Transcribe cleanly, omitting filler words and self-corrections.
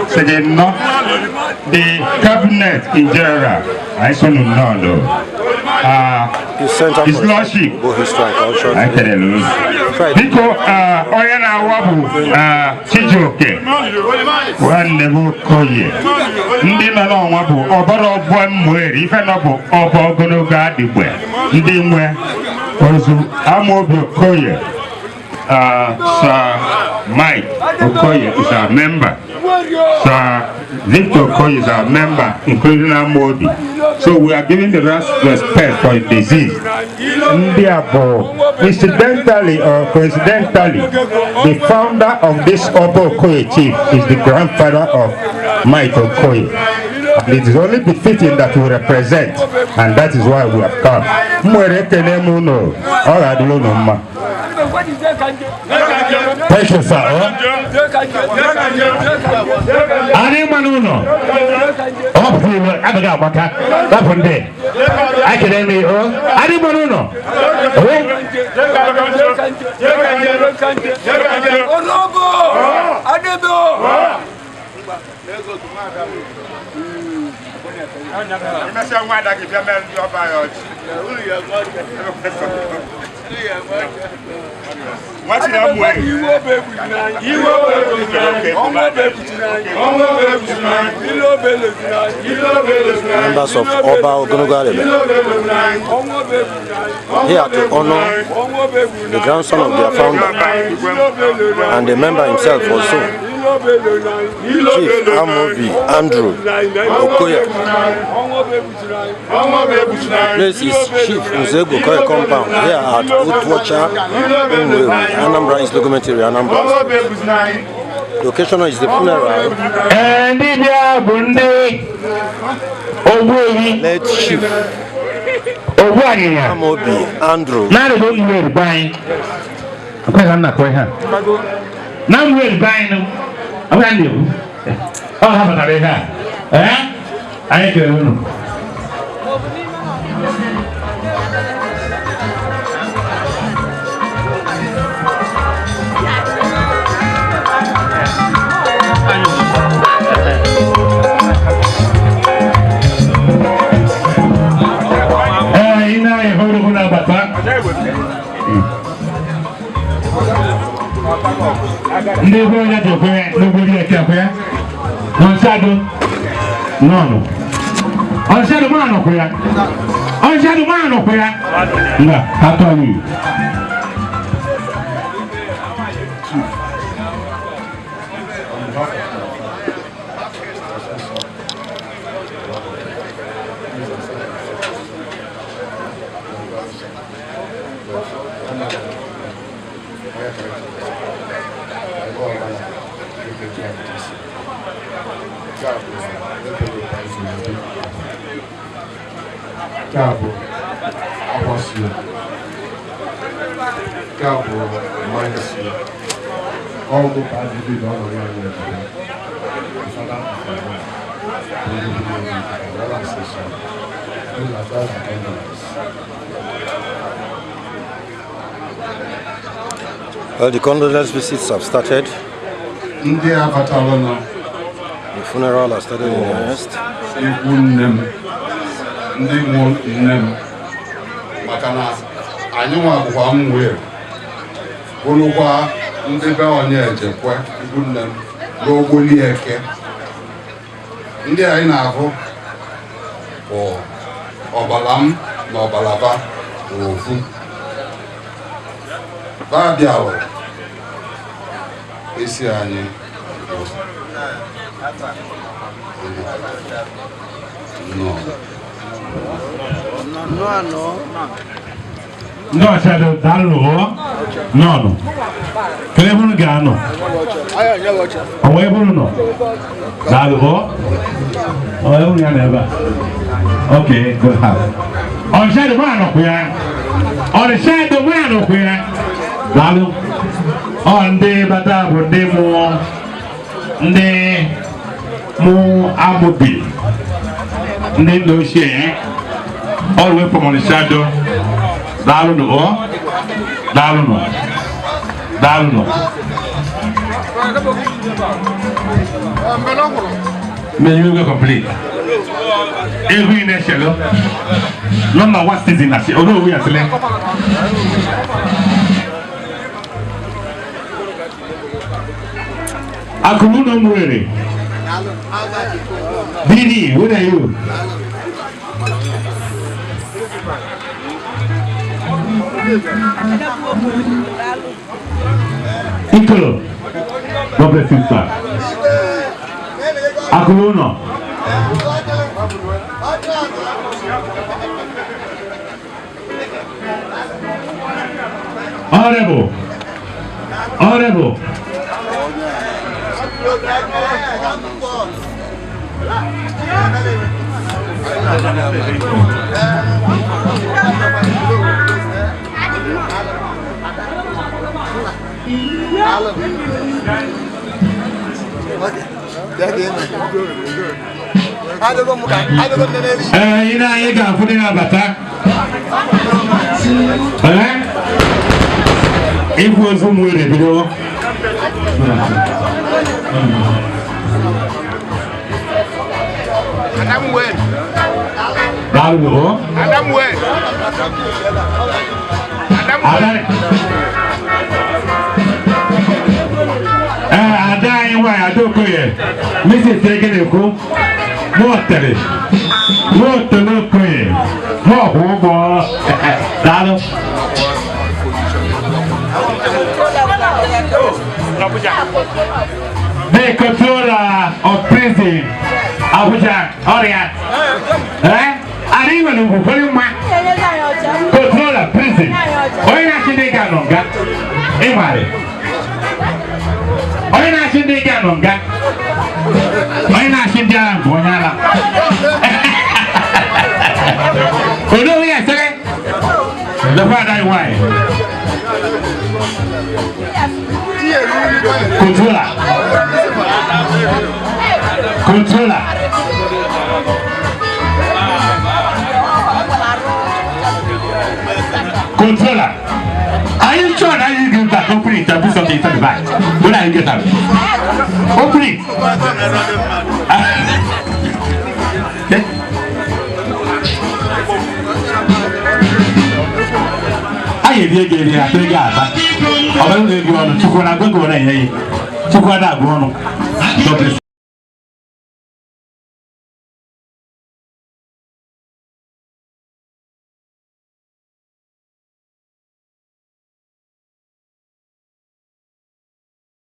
Second, the cabinet in general, I saw no. His lordship, I tell you, because Oyana Wabu, Chijoke, one level Koye, Ndina Wabu, Obaro Umueri, if I know Obogono Gadiwe, Ndimwe, also AMOBI OKOYE. Sir Mike OKOYE is our member. Sir Victor OKOYE is our member, including AMOBI. So we are giving the respect for the disease. Incidentally or coincidentally, the founder of this OKOYE chief is the grandfather of Mike OKOYE. And it is only befitting that we represent, and that is why we have come. Thank you, sir. Members of Oba Ogonogarebe here to honor the grandson of their founder and the member himself also, Chief AMOBI Andrew OKOYE. This is Chief OKOYE compound here at Otuocha, Umueri, Anambra is Logometiri, Anambra. The occasion is the funeral. Late Chief AMOBI Andrew. Well, the condolence visits have started. The funeral has started in earnest. Onyejekwe Igunem Onyejekwe ndị anyị na-ahụ bụ ọbalam na ọbalaba ofu bịara esi anyị no shadow dallo no kelebunu gano awebunu no dallo awebunu ya neba okay good have on shadow man okuya on shadow man okuya dallo on de batabu de mu AMOBI de dossier all the way from on the shadow. Daluno. May you go complete. Every nation, number one citizen, although we are select. Umueri. Didi, what are you? Ikolo, God bless you, sir. Akuluno. Honorable. Honorable. Ina ye ga fudi na bata. Ifu zo Umueri bido. Umueri. Dalu. Umueri. Adai wa Okoye. Mrs. Egeneko. Motere. Motere Okoye. Ho. Dalu. The controller of prison, Abuja, Orient. And even in Bukolima, controller prison. Why not in the Ganonga? Umueri. Why not in the Ganonga? Why not in the Ganonga? Oh, no, yes, the father, why? Controller. Controller. Controller. Are you sure that you give that open it and put something inside the bag? When are you get out? Open it. I gave you a three guys. I don't know if you want to go on.